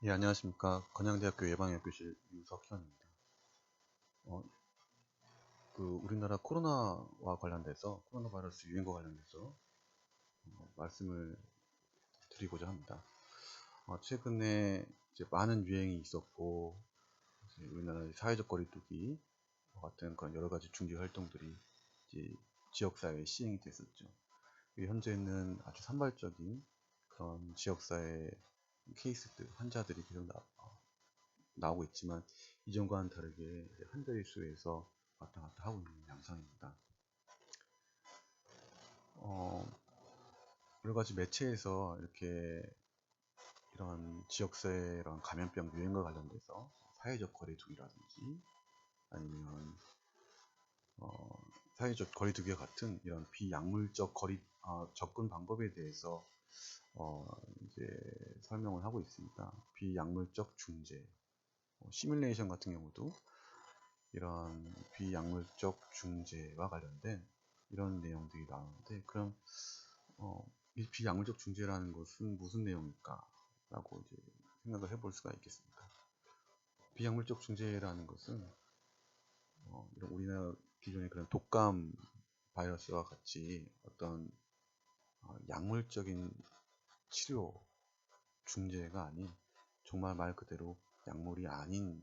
예, 안녕하십니까. 건양대학교 예방연구실 유석현입니다. 어, 우리나라 코로나와 관련돼서, 코로나 바이러스 유행과 관련돼서, 말씀을 드리고자 합니다. 최근에 이제 많은 유행이 있었고, 이제 우리나라의 사회적 거리두기 같은 그런 여러 가지 중재 활동들이 이제 지역사회에 시행이 됐었죠. 현재는 아주 산발적인 그런 지역사회 케이스들, 환자들이 계속 나오고 있지만 이전과는 다르게 한 자릿수에서 왔다 갔다 하고 있는 양상입니다. 여러 가지 매체에서 이렇게 이런 지역사회 이런 감염병 유행과 관련돼서 사회적 거리두기라든지 아니면 사회적 거리두기와 같은 이런 비약물적 접근 방법에 대해서 이제 설명을 하고 있습니다. 비약물적 중재, 시뮬레이션 같은 경우도 이런 비약물적 중재와 관련된 이런 내용들이 나오는데, 그럼 이 비약물적 중재라는 것은 무슨 내용일까? 라고 이제 생각을 해볼 수가 있겠습니다. 비약물적 중재라는 것은 이런 우리나라 기존의 그런 독감 바이러스와 같이 어떤 약물적인 치료 중재가 아닌, 정말 말 그대로 약물이 아닌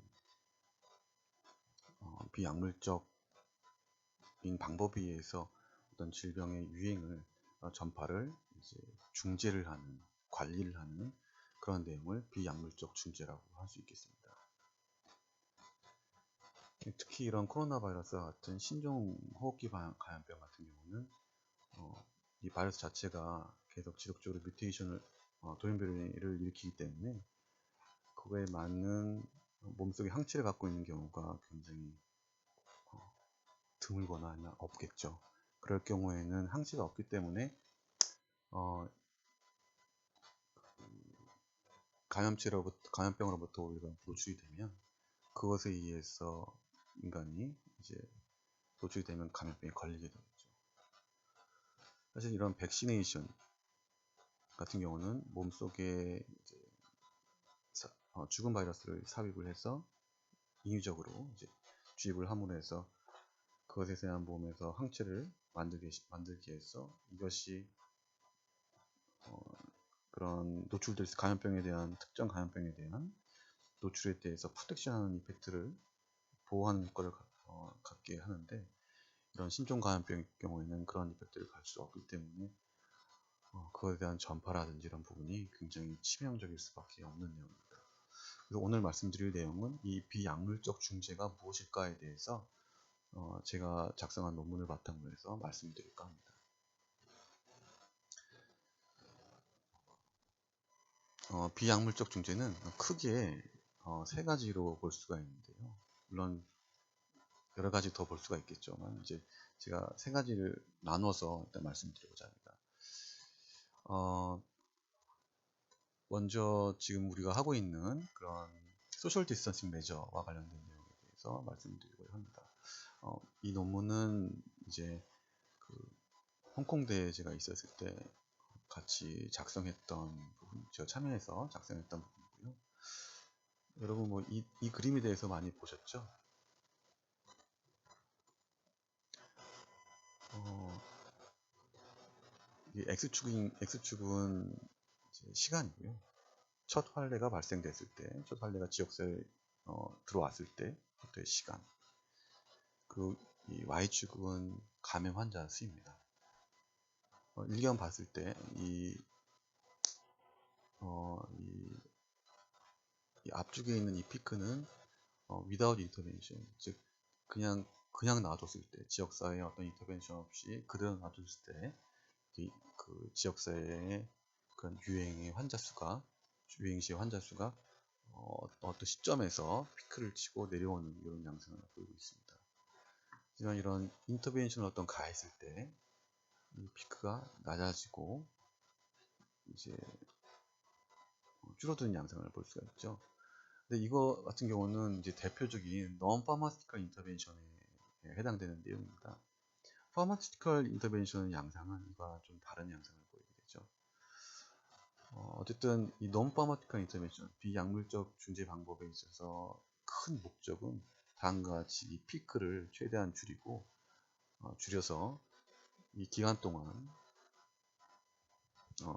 비약물적인 방법에 의해서 어떤 질병의 유행을 전파를 이제 중재를 하는, 관리를 하는 그런 내용을 비약물적 중재라고 할 수 있겠습니다. 특히 이런 코로나 바이러스와 같은 신종 호흡기 감염병 같은 경우는 이 바이러스 자체가 계속 지속적으로 뮤테이션을 돌연변이를 일으키기 때문에 그거에 맞는 몸속에 항체를 갖고 있는 경우가 굉장히 드물거나 아니면 없겠죠. 그럴 경우에는 항체가 없기 때문에 감염병으로부터 우리가 노출이 되면 그것에 의해서 인간이 이제 노출이 되면 감염병에 걸리게 되겠죠. 사실 이런 백시네이션 같은 경우는 몸속에 이제 죽은 바이러스를 삽입을 해서 인위적으로 이제 주입을 함으로 해서 그것에 대한 몸에서 항체를 만들기 위해서 이것이 그런 노출될 감염병에 대한 특정 감염병에 대한 노출에 대해서 프로텍션하는 이펙트를 보호하는 효과를 갖게 하는데, 이런 신종 감염병의 경우에는 그런 이펙트를 갈 수 없기 때문에 그것에 대한 전파라든지 이런 부분이 굉장히 치명적일 수밖에 없는 내용입니다. 그래서 오늘 말씀드릴 내용은 이 비약물적 중재가 무엇일까에 대해서 제가 작성한 논문을 바탕으로 해서 말씀드릴까 합니다. 비약물적 중재는 크게 세 가지로 볼 수가 있는데요. 물론 여러 가지 더 볼 수가 있겠지만 이제 제가 세 가지를 나눠서 일단 말씀드리고자 합니다. 먼저 지금 우리가 하고 있는 그런 소셜 디스턴싱 메저와 관련된 내용에 대해서 말씀드리고자 합니다. 이 논문은 이제 그 홍콩대에 제가 있었을 때 같이 작성했던 부분, 제가 참여해서 작성했던 부분이고요. 여러분 뭐 이 그림에 대해서 많이 보셨죠? 이 X축은 시간이고요. 첫 환래가 발생됐을 때, 첫 환래가 지역사회에 들어왔을 때, 그때의 시간. 그리고 이 Y축은 감염 환자 수입니다. 일견 봤을 때, 이 앞쪽에 있는 이 피크는 without intervention, 즉 그냥 놔뒀을 때, 지역사회에 어떤 인터벤션 없이 그대로 놔뒀을 때, 그 지역사회의 그런 유행의 환자 수가, 유행시의 환자 수가 어떤 시점에서 피크를 치고 내려오는 이런 양상을 보이고 있습니다. 하지만 이런 인터벤션을 어떤 가했을 때 이 피크가 낮아지고 이제 줄어드는 양상을 볼 수가 있죠. 근데 이거 같은 경우는 이제 대표적인 non-pharmaceutical intervention에 해당되는 내용입니다. pharmaceutical intervention 양상은 이거와 좀 다른 양상을 보이게 되죠. 어쨌든 이 non-pharmaceutical intervention, 비약물적 중재 방법에 있어서 큰 목적은 다음과 같이 이 피크를 최대한 줄여서 이 기간 동안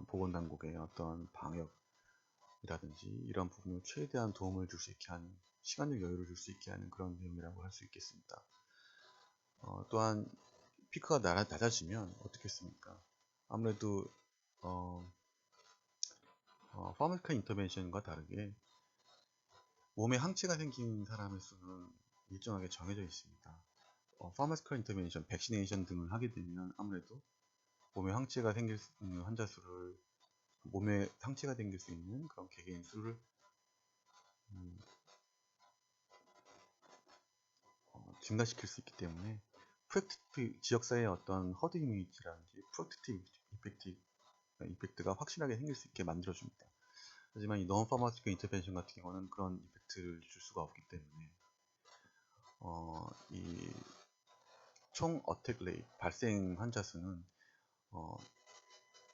보건당국의 어떤 방역이라든지 이런 부분을 최대한 도움을 줄 수 있게 하는, 시간적 여유를 줄 수 있게 하는 그런 내용이라고 할 수 있겠습니다. 또한 피크가 낮아지면 어떻겠습니까? 아무래도 파마메디컬 인터벤션과 다르게 몸에 항체가 생긴 사람의 수는 일정하게 정해져 있습니다. 파마메디컬 인터벤션, 백시네이션 등을 하게 되면 아무래도 몸에 항체가 생길 수 있는 환자 수를, 몸에 상체가 생길 수 있는 그런 개개인 수를 증가시킬 수 있기 때문에 프로텍티브, 지역사회의 어떤 허드 이뮤니티라든지 프로텍티브 이펙트가 확실하게 생길 수 있게 만들어줍니다. 하지만 이 non pharmaceutical intervention 같은 경우는 그런 이펙트를 줄 수가 없기 때문에 이 총 어택 레이트, 발생 환자 수는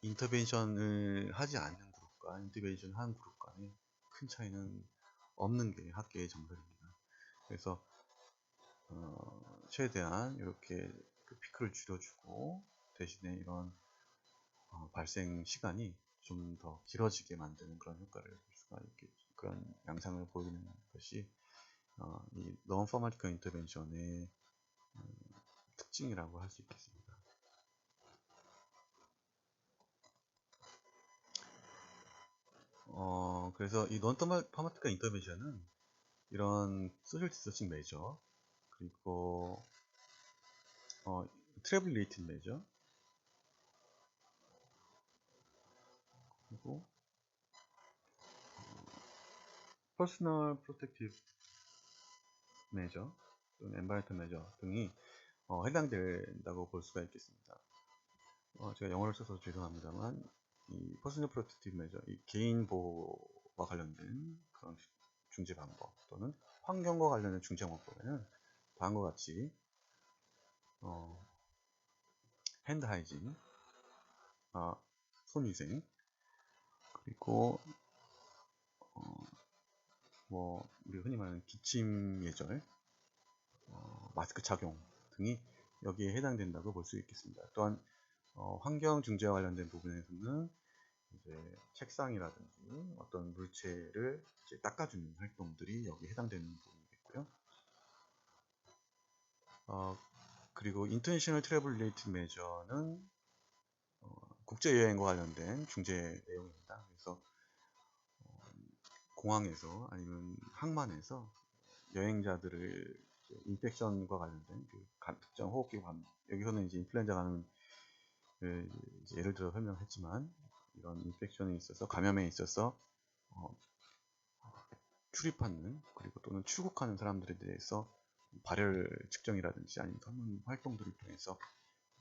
인터벤션을 하지 않는 그룹과 인터벤션 한 그룹 간에 큰 차이는 없는 게 학계의 정설입니다. 그래서 최대한 이렇게 그 피크를 줄여주고 대신에 이런 발생 시간이 좀 더 길어지게 만드는 그런 효과를 볼 수가 있겠죠. 그런 양상을 보이는 것이 이 non-pharmaceutical intervention의 특징이라고 할 수 있겠습니다. 그래서 이 non-pharmaceutical intervention은 이런 social distancing measure, 그리고 travel related measure, 그리고 personal protective measure 또는 environmental measure 등이 해당된다고 볼 수가 있겠습니다. 제가 영어를 써서 죄송합니다만 이 personal protective measure, 이 개인 보호와 관련된 그런 중재 방법 또는 환경과 관련된 중재 방법에는 다음과 같이 핸드 하이진, 손위생, 그리고 우리 흔히 말하는 기침 예절, 마스크 착용 등이 여기에 해당된다고 볼 수 있겠습니다. 또한 환경 중재와 관련된 부분에서는 이제 책상이라든지 어떤 물체를 이제 닦아주는 활동들이 여기에 해당되는 부분이겠고요. 그리고 인터내셔널 트래블 리레이티드 메저는 국제 여행과 관련된 중재 내용입니다. 그래서 공항에서 아니면 항만에서 여행자들을 인펙션과 관련된 그 특정 호흡기 감, 여기서는 이제 인플루엔자 감염 예를 들어 설명했지만 이런 인펙션에 있어서, 감염에 있어서 출입하는 그리고 또는 출국하는 사람들에 대해서 발열 측정이라든지 아니면 설문 활동들을 통해서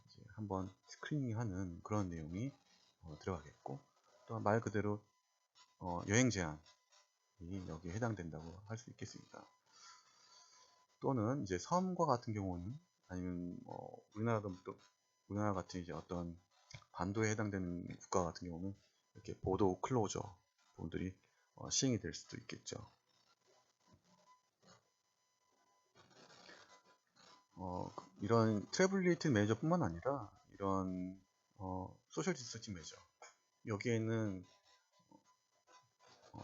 이제 한번 스크리닝하는 그런 내용이 들어가겠고, 또 말 그대로 여행 제한이 여기에 해당된다고 할 수 있겠습니다. 또는 이제 섬과 같은 경우는, 아니면 우리나라 같은 이제 어떤 반도에 해당되는 국가 같은 경우는 이렇게 보도 클로저 부분들이 시행이 될 수도 있겠죠. 이런 트래블리티 메저뿐만 아니라 이런 소셜 디스턴싱 메저, 여기에는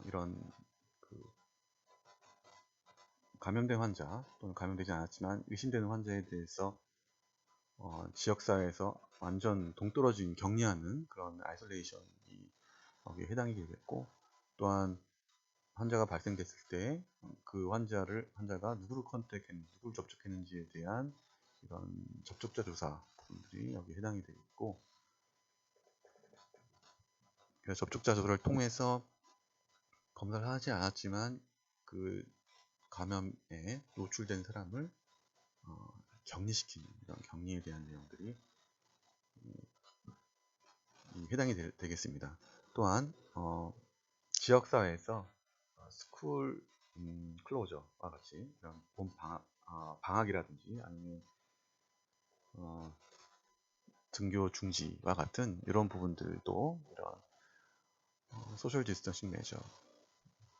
이런 그 감염된 환자 또는 감염되지 않았지만 의심되는 환자에 대해서 지역사회에서 완전 동떨어진 격리하는 그런 아이솔레이션이 여기에 해당이 되겠고, 또한 환자가 발생됐을 때 그 환자가 누구를 누구를 접촉했는지에 대한 이런 접촉자 조사 부분들이 여기에 해당이 되겠고, 그래서 접촉자 조사를 통해서 검사를 하지 않았지만 그 감염에 노출된 사람을 격리시키는 이런 격리에 대한 내용들이 해당이 되겠습니다. 또한 지역사회에서 스쿨 클로저와 같이 이런 봄 방학이라든지 아니면 등교 중지와 같은 이런 부분들도 이런 소셜 디스턴싱 메저,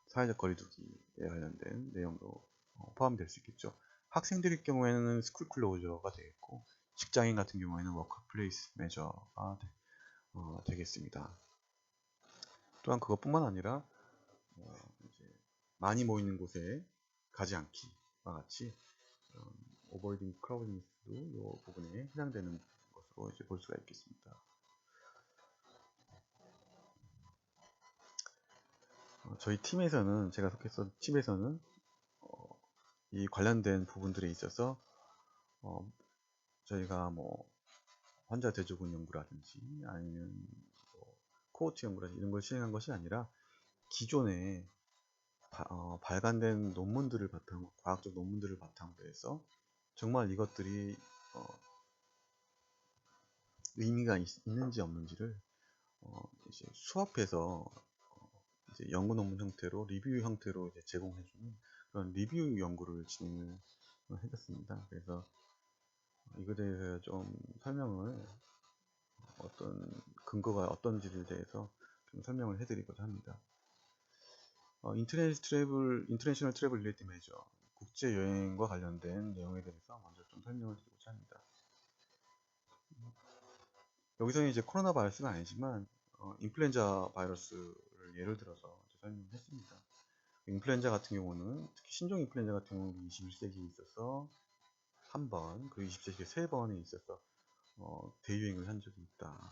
사회적 거리두기에 관련된 내용도 포함될 수 있겠죠. 학생들의 경우에는 스쿨 클로저가 되겠고, 직장인 같은 경우에는 워크플레이스 메저가 되겠습니다. 또한 그것뿐만 아니라 이제 많이 모이는 곳에 가지 않기와 같이 avoiding crowded도 이 부분에 해당되는 것으로 이제 볼 수가 있겠습니다. 저희 팀에서는, 제가 속했던 팀에서는 이 관련된 부분들에 있어서 저희가 뭐 환자 대조군 연구라든지 아니면 뭐 코호트 연구라든지 이런 걸 실행한 것이 아니라 기존에 발간된 논문들을 바탕으로, 과학적 논문들을 바탕으로 해서 정말 이것들이 의미가 있는지 없는지를 이제 수합해서 이제 연구 논문 형태로, 리뷰 형태로 이제 제공해주는 그런 리뷰 연구를 진행을 해봤습니다. 그래서 이거에 대해서 좀 설명을, 어떤 근거가 어떤지에 대해서 좀 설명을 해드리고자 합니다. 인터내셔널 트래블 릴레이트 메저, 국제 여행과 관련된 내용에 대해서 먼저 좀 설명을 드리고자 합니다. 여기서는 이제 코로나 바이러스가 아니지만 인플루엔자 바이러스를 예를 들어서 설명했습니다. 인플루엔자 같은 경우는, 특히 신종 인플루엔자 같은 경우는 21세기에 있어서 한 번, 그리고 20세기에 세 번에 있어서 대유행을 한 적이 있다.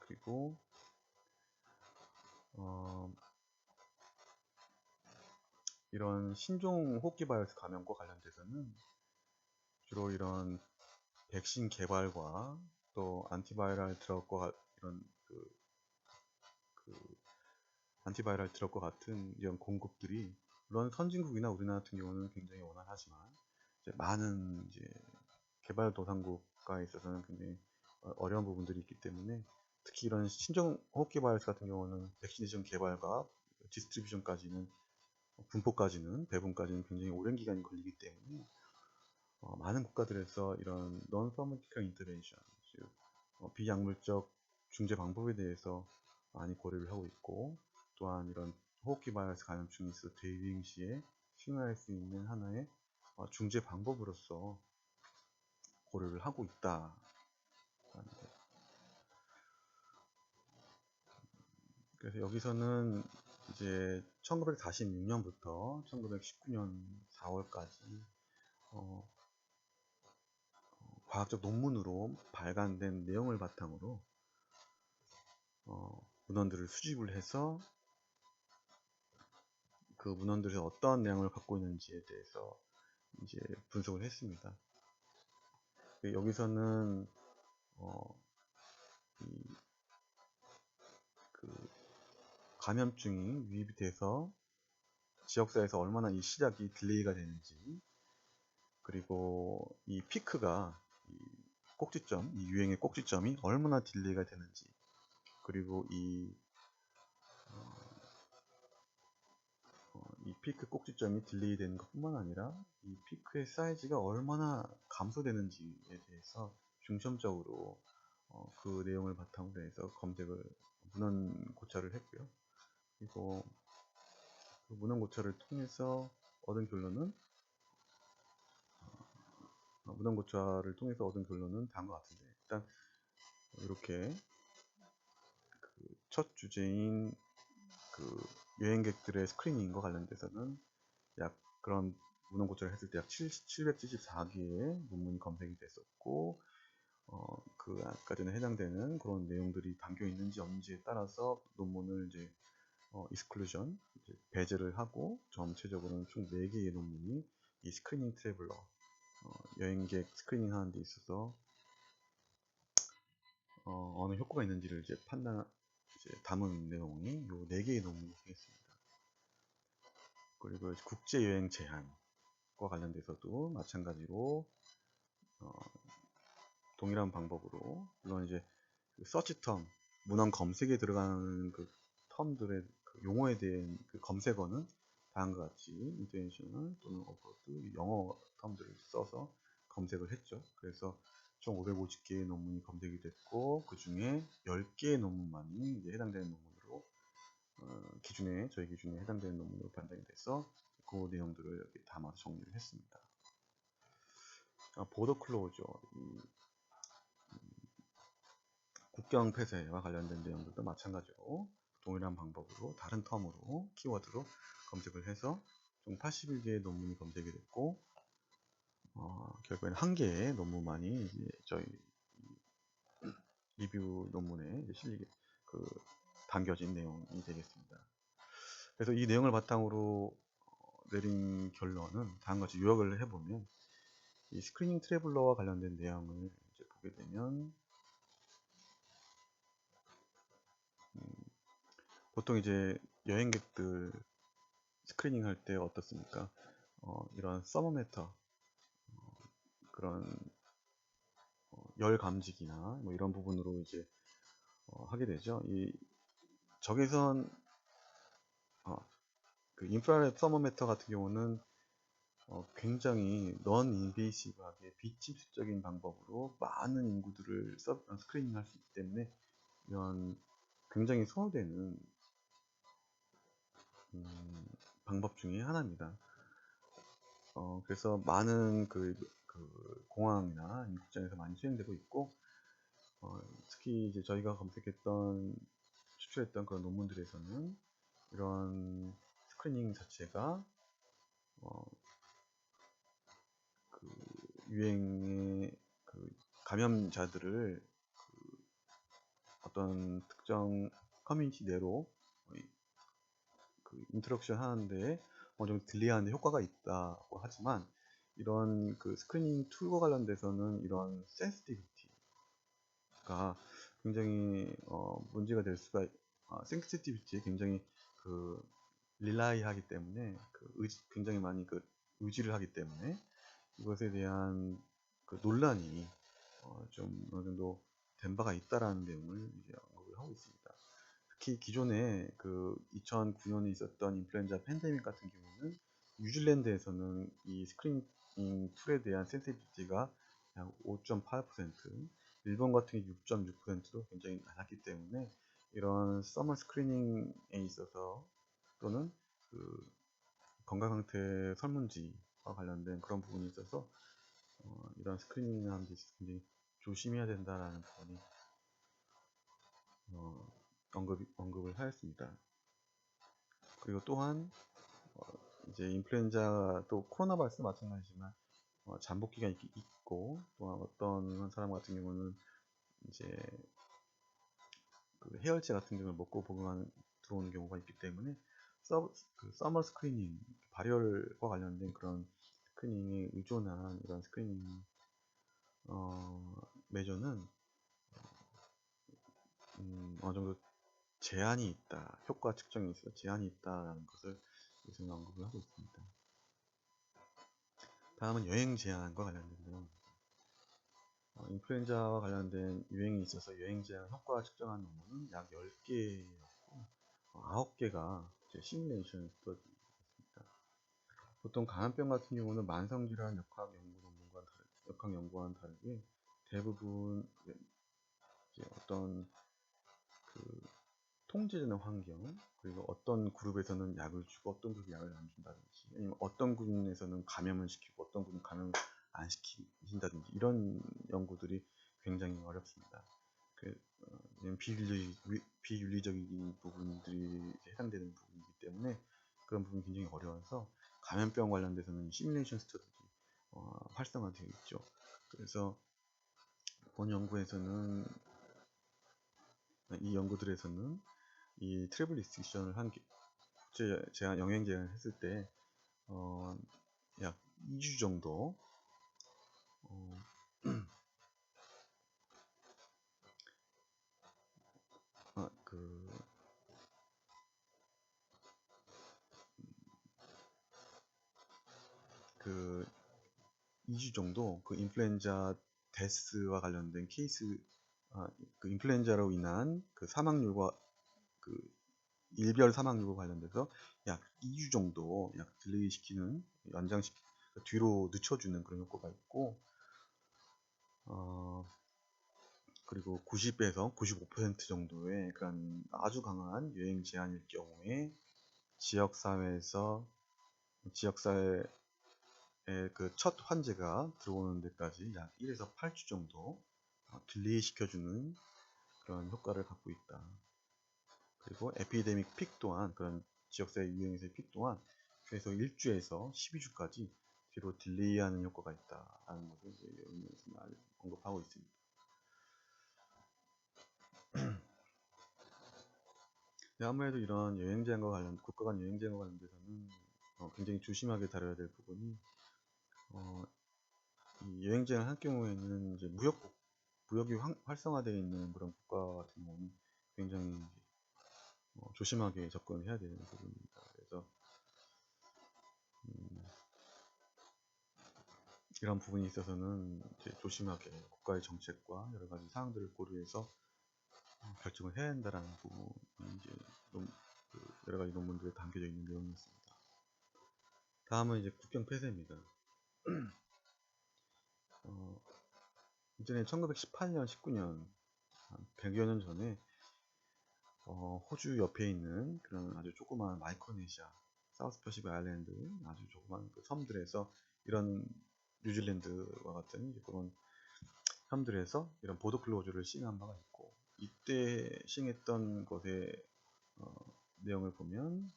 그리고 이런 신종 호흡기 바이러스 감염과 관련돼서는 주로 이런 백신 개발과 또 안티바이럴 드럭과 이런 안티바이럴 드럭과 같은 이런 공급들이, 물론 선진국이나 우리나라 같은 경우는 굉장히 원활하지만 이제 많은 이제 개발도상국가에 있어서는 굉장히 어려운 부분들이 있기 때문에, 특히 이런 신종 호흡기 바이러스 같은 경우는 백신에이션 개발과 디스트리뷰션까지는, 분포까지는, 배분까지는 굉장히 오랜 기간이 걸리기 때문에 많은 국가들에서 이런 non-pharmaceutical intervention, 즉 비약물적 중재 방법에 대해서 많이 고려를 하고 있고, 또한 이런 호흡기 바이러스 감염증이 있어 대유행 시에 시행할 수 있는 하나의 중재 방법으로서 고려를 하고 있다. 그래서 여기서는 이제 1946년부터 1919년 4월까지 과학적 논문으로 발간된 내용을 바탕으로 문헌들을 수집을 해서 그 문헌들이 어떠한 내용을 갖고 있는지에 대해서 이제 분석을 했습니다. 여기서는 그 감염증이 유입이 돼서 지역사회에서 얼마나 이 시작이 딜레이가 되는지, 그리고 이 피크가, 이 꼭지점, 이 유행의 꼭지점이 얼마나 딜레이가 되는지, 그리고 이 피크 꼭지점이 딜레이 되는 것뿐만 아니라 이 피크의 사이즈가 얼마나 감소되는지에 대해서 중점적으로 그 내용을 바탕으로 해서 문헌 고찰을 했고요. 그리고 그 문헌 고찰을 통해서 얻은 결론은 다음과 같은데, 일단 이렇게 첫 주제인 그 여행객들의 스크리닝과 관련돼서는 그런 문헌 고찰을 했을 때 약 774개의 논문이 검색이 됐었고, 그 아까 전에 해당되는 그런 내용들이 담겨 있는지 없는지에 따라서 논문을 이제 익스클루전, 배제를 하고, 전체적으로는 총 4개의 논문이 이 스크리닝 트래블러, 여행객 스크리닝 하는 데 있어서 어느 효과가 있는지를 이제 담은 내용이 이 4개의 논문이 되겠습니다. 그리고 국제 여행 제한과 관련돼서도 마찬가지로 동일한 방법으로, 물론 이제 그 서치텀, 문헌 검색에 들어가는 그 텀들의 그 용어에 대한 그 검색어는 다음과 같이 인터내셔널 또는 어버드 영어 텀들을 써서 검색을 했죠. 그래서 총 550개의 논문이 검색이 됐고, 그 중에 10개의 논문만이 이제 해당되는 논문으로 저희 기준에 해당되는 논문으로 판정이 돼서 그 내용들을 여기 담아서 정리를 했습니다. 보더 클로저, 국경 폐쇄와 관련된 내용들도 마찬가지로 동일한 방법으로 다른 텀으로 키워드로 검색을 해서 총 81개의 논문이 검색이 됐고, 결국에는 1개의 논문만이 이제 저희 리뷰 논문에 이제 담겨진 내용이 되겠습니다. 그래서 이 내용을 바탕으로 내린 결론은 다음과 같이 요약을 해보면, 이 스크리닝 트래블러와 관련된 내용을 이제 보게 되면, 보통 이제 여행객들 스크리닝 할 때 어떻습니까? 이런 서머메터, 그런 열 감지기나 뭐 이런 부분으로 이제 하게 되죠. 이 적외선 그 인프라레드 서머메터 같은 경우는 굉장히 넌 인베이시브하게 비침습적인 방법으로 많은 인구들을 스크리닝 할 수 있기 때문에 이런 굉장히 선호되는 방법 중에 하나입니다. 그래서 많은 그 공항이나 국장에서 많이 수행되고 있고, 특히 이제 저희가 추출했던 그런 논문들에서는 이런 스크리닝 자체가 그 유행의 그 감염자들을 어떤 특정 커뮤니티 내로 그 인터랙션 하는데 어느 정도 딜레이하는데 효과가 있다고 하지만, 이런 그 스크리닝 툴과 관련돼서는 이런 센시티비티가 굉장히 문제가 될 수가, 센시티비티에 굉장히 그 릴라이하기 때문에 굉장히 많이 의지를 하기 때문에 이것에 대한 그 논란이 좀 어느 정도 된 바가 있다라는 내용을 이제 언급을 하고 있습니다. 특히 기존에 그 2009년에 있었던 인플루엔자 팬데믹 같은 경우는 뉴질랜드에서는 이 스크리닝 툴에 대한 센시티비티가 약 5.8%, 일본 같은 경우 6.6%로 굉장히 낮았기 때문에 이런 서머 스크리닝에 있어서 또는 그 건강 상태 설문지와 관련된 그런 부분이 있어서 이런 스크리닝을 하는 데 있어서 굉장히 조심해야 된다라는 부분이 언급을 하였습니다. 그리고 또한 이제 인플루엔자 또 코로나 바이러스 마찬가지지만 잠복 기간이 있고, 또한 어떤 사람 같은 경우는 이제 그 해열제 같은 경우를 먹고 들어오는 경우가 있기 때문에 서머 스크리닝, 발열과 관련된 그런 스크리닝에 의존한 이런 스크리닝 메저는 어느 정도 제한이 있다, 효과 측정에 있어서 제한이 있다라는 것을 요즘 언급을 하고 있습니다. 다음은 여행 제한과 관련된 내용입니다. 인플루엔자와 관련된 유행이 있어서 여행 제한 효과 측정한 논문은 약 10개였고 9개가 시뮬레이션 스터디였습니다. 보통 감염병 같은 경우는 만성질환 역학 연구와는 다르게 대부분 이제 어떤 그 통제되는 환경, 그리고 어떤 그룹에서는 약을 주고 어떤 그룹이 약을 안 준다든지, 아니면 어떤 그룹에서는 감염을 시키고 어떤 그룹은 감염을 안 시킨다든지, 이런 연구들이 굉장히 어렵습니다. 비윤리적인 부분들이 해당되는 부분이기 때문에 그런 부분이 굉장히 어려워서 감염병 관련돼서는 시뮬레이션 스터디들이 활성화되어 있죠. 그래서 본 연구에서는, 이 연구들에서는 이 트래블 리스트릭션을 국제 제한, 영행 제한을 했을 때 약 2주 정도 그 2주 정도 그 인플루엔자 데스와 관련된 케이스, 그 인플루엔자로 인한 그 사망률과 그 일별 사망률과 관련돼서 약 2주 정도 딜레이 시키는, 뒤로 늦춰주는 그런 효과가 있고, 그리고 90에서 95% 정도의 그런 아주 강한 여행 제한일 경우에 지역사회에서 지역사회에 그 첫 환자가 들어오는 데까지 약 1에서 8주 정도 딜레이 시켜주는 그런 효과를 갖고 있다. 그리고 에피데믹 픽 또한 그런 지역사회 유행세의 픽 또한 최소 1주에서 12주까지 뒤로 딜레이하는 효과가 있다라는 것을 이제 언급하고 있습니다. 아무래도 이런 여행 제한과 국가 간 여행 제한과 관련돼서는 굉장히 조심하게 다뤄야 될 부분이 이 여행 제한을 할 경우에는 이제 무역이 활성화되어 있는 그런 국가 같은 경우는 굉장히 조심하게 접근해야 되는 부분입니다. 그래서 이런 부분이 있어서는 이제 조심하게 국가의 정책과 여러 가지 사항들을 고려해서 결정을 해야 한다라는 부분이 이제 여러 가지 논문들에 담겨져 있는 내용이었습니다. 다음은 이제 국경 폐쇄입니다. 이전에 1918년, 19년, 100여 년 전에 호주 옆에 있는 그런 아주 조그마한 마이크로네시아, 사우스 퍼시픽 아일랜드 아주 조그마한 그 섬들에서 이런 뉴질랜드와 같은 그런 섬들에서 이런 보드 클로저를 시행한 바가 있고, 이때 시행했던 것의 내용을 보면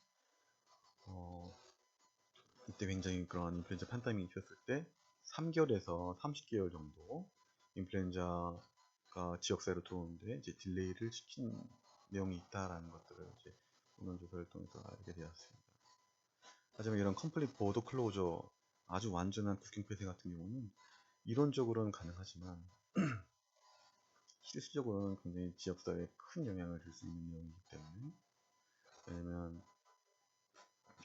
이때 굉장히 그런 인플루엔자 팬데믹이 있었을 때 3개월에서 30개월 정도 인플루엔자가 지역사회로 들어오는데 이제 딜레이를 시킨 내용이 있다라는 것들을 이제 논문 조사를 통해서 알게 되었습니다. 하지만 이런 컴플릿 보더 클로저, 아주 완전한 국경 폐쇄 같은 경우는 이론적으로는 가능하지만 실질적으로는 굉장히 지역사회에 큰 영향을 줄 수 있는 내용이기 때문에, 왜냐면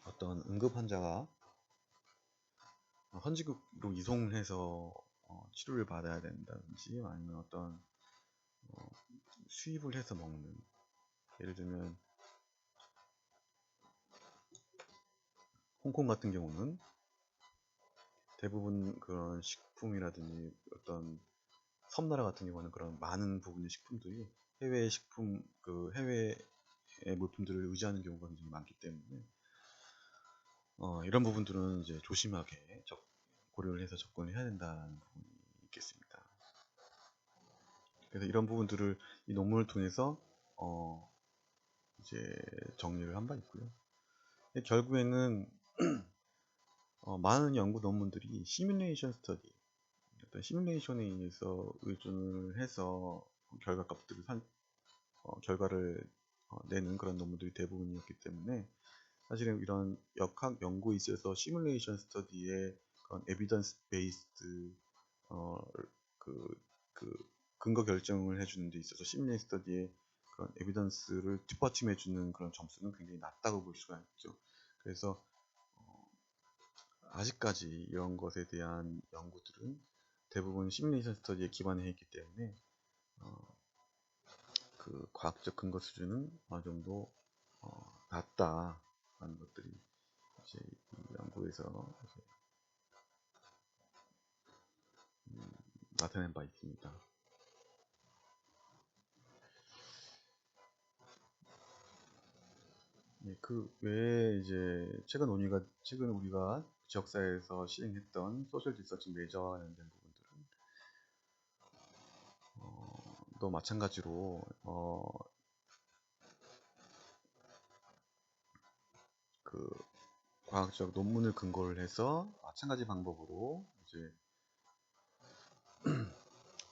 어떤 응급 환자가 현지국으로 이송해서 치료를 받아야 된다든지 아니면 어떤 수입을 해서 먹는, 예를 들면 홍콩 같은 경우는 대부분 그런 식품이라든지 어떤 섬나라 같은 경우는 그런 많은 부분의 식품들이 해외 식품 해외의 물품들을 의지하는 경우가 굉장히 많기 때문에 이런 부분들은 이제 조심하게 고려를 해서 접근을 해야 된다는 부분이 있겠습니다. 그래서 이런 부분들을 이 논문을 통해서 이제 정리를 한 바 있고요. 결국에는 많은 연구 논문들이 시뮬레이션 스터디, 어떤 시뮬레이션에 의해서 의존을 해서 결과를 내는 그런 논문들이 대부분이었기 때문에, 사실은 이런 역학 연구에 있어서 시뮬레이션 스터디의 그런 에비던스 베이스드 근거 결정을 해주는 데 있어서 시뮬레이션 스터디의 그런 에비던스를 뒷받침해주는 그런 점수는 굉장히 낮다고 볼 수가 있죠. 그래서 아직까지 이런 것에 대한 연구들은 대부분 시뮬레이션 스터디에 기반해 있기 때문에 그 과학적 근거 수준은 어느 정도 낮다라는 것들이 이제 이 연구에서 이제 나타낸 바 있습니다. 네, 그 외에 이제 최근 우리가 지역사회에서 시행했던 소셜 디서치 메저와 관련된 부분들은 또 마찬가지로 그 과학적 논문을 근거를 해서 마찬가지 방법으로 이제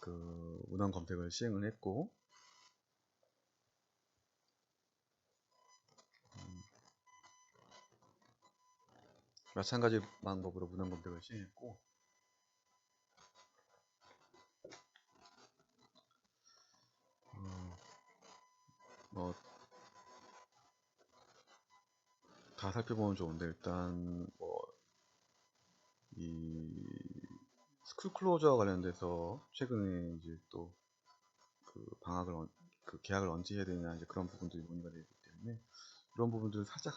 그 문헌 검색을 시행을 했고, 마찬가지 방법으로 문헌 검색을 시행했고, 다 살펴보면 좋은데, 일단 이 스쿨 클로저와 관련돼서 최근에 이제 또 그 그 계약을 언제 해야 되냐, 이제 그런 부분들이 논의가 되기 때문에 그런 부분들을 살짝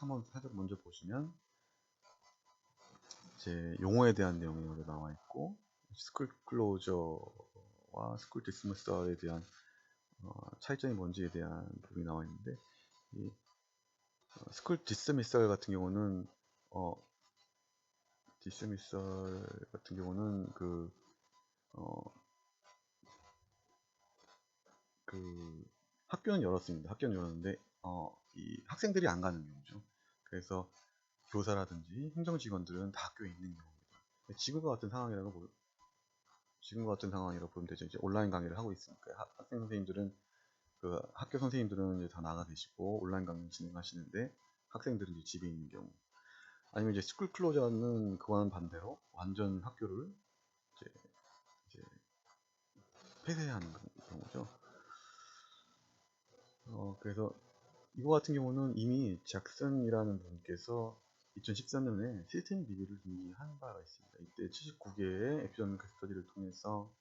먼저 보시면 이제 용어에 대한 내용이 여기 나와 있고, 스쿨 클로저와 미설과 스쿨 디스미설에 대한 차이점이 뭔지에 대한 부분이 나와 있는데, 이 스쿨 디스미설 같은 경우는 그 학교는 열었습니다. 학교는 열었는데 이 학생들이 안 가는 경우죠. 그래서 교사라든지 행정직원들은 다 학교에 있는 경우입니다. 지금과 같은 상황이라고 보면 되죠. 이제 온라인 강의를 하고 있으니까 학생 선생님들은 학교 선생님들은 이제 다 나가 계시고 온라인 강의 진행하시는데, 학생들은 이제 집에 있는 경우, 아니면 이제 스쿨 클로저는 그와는 반대로 완전 학교를 이제 폐쇄하는 경우죠. 그래서 이거 같은 경우는 이미 잭슨이라는 분께서 2013년에 시스템 리뷰를 이미 한 바가 있습니다. 이때 79개의 에피소드 스터디를 통해서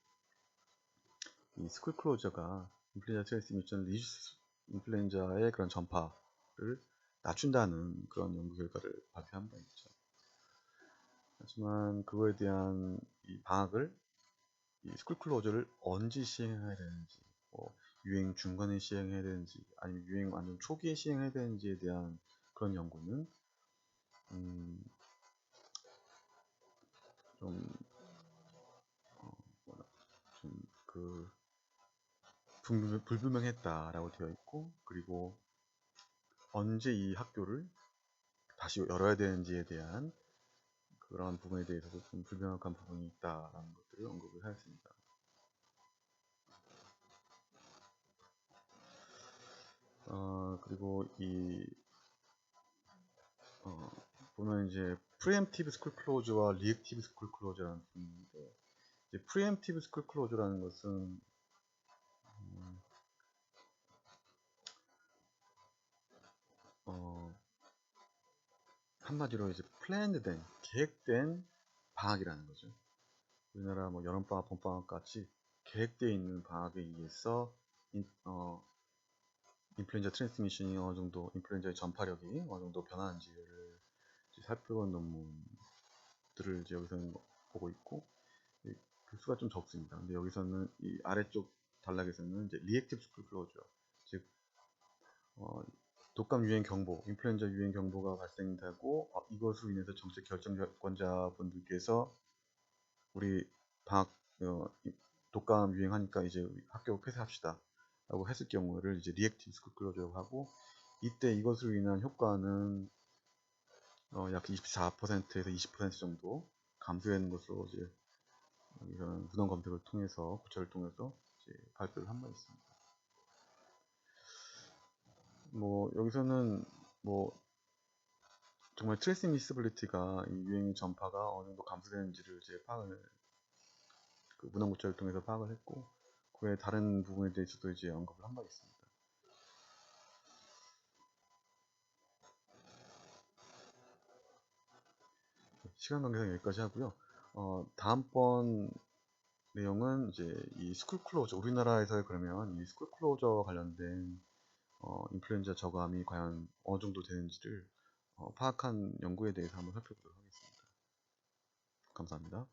이 스쿨 클로저가 인플루엔자 트랜스미션 리듀스 인플루엔자의 그런 전파를 낮춘다는 그런 연구 결과를 발표한 바 있죠. 하지만 그거에 대한 이 방학을, 이 스쿨 클로저를 언제 시행해야 되는지, 유행 중간에 시행해야 되는지, 아니면 유행 완전 초기에 시행해야 되는지에 대한 그런 연구는 불분명했다라고 되어 있고, 그리고 언제 이 학교를 다시 열어야 되는지에 대한 그런 부분에 대해서도 좀 불명확한 부분이 있다라는 것들을 언급을 하였습니다. 그리고 보면 이제 프리엠티브 스쿨 클로즈와 리액티브 스쿨 클로즈라는 부분인데, 이제 프리엠티브 스쿨 클로즈라는 것은 한마디로 이제 플랜드된, 계획된 방학이라는 거죠. 우리나라 뭐 여름방학, 봄방학 같이 계획되어 있는 방학에 의해서 인플루엔자 트랜스미션이 어느 정도, 인플루엔자의 전파력이 어느 정도 변하는지를 살펴본 논문들을 이제 여기서는 보고 있고, 교수가 좀 적습니다. 근데 여기서는 이 아래쪽 단락에서는 이제 리액티브 스쿨 클로저, 즉 독감 유행 경보, 인플루엔자 유행 경보가 발생되고 이것으로 인해서 정책 결정권자분들께서 우리 방학 독감 유행하니까 이제 우리 학교 폐쇄합시다 라고 했을 경우를 이제 리액티브 스쿨 클로저라고 하고, 이때 이것으로 인한 효과는 약 24%에서 20% 정도 감소되는 것으로 이제 이런 문헌 검색을 통해서, 고찰을 통해서 이제 발표를 한 바 있습니다. 뭐 여기서는 뭐 정말 트랜스미시빌리티가, 이 유행의 전파가 어느 정도 감소되는지를 이제 문헌 고찰을 통해서 파악을 했고, 그 외 다른 부분에 대해서도 이제 언급을 한 바 있습니다. 시간 관계상 여기까지 하고요. 다음번 내용은 이제 이 스쿨 클로저, 우리나라에서 그러면 이 스쿨 클로저 관련된 인플루엔자 저감이 과연 어느 정도 되는지를 파악한 연구에 대해서 한번 살펴보도록 하겠습니다. 감사합니다.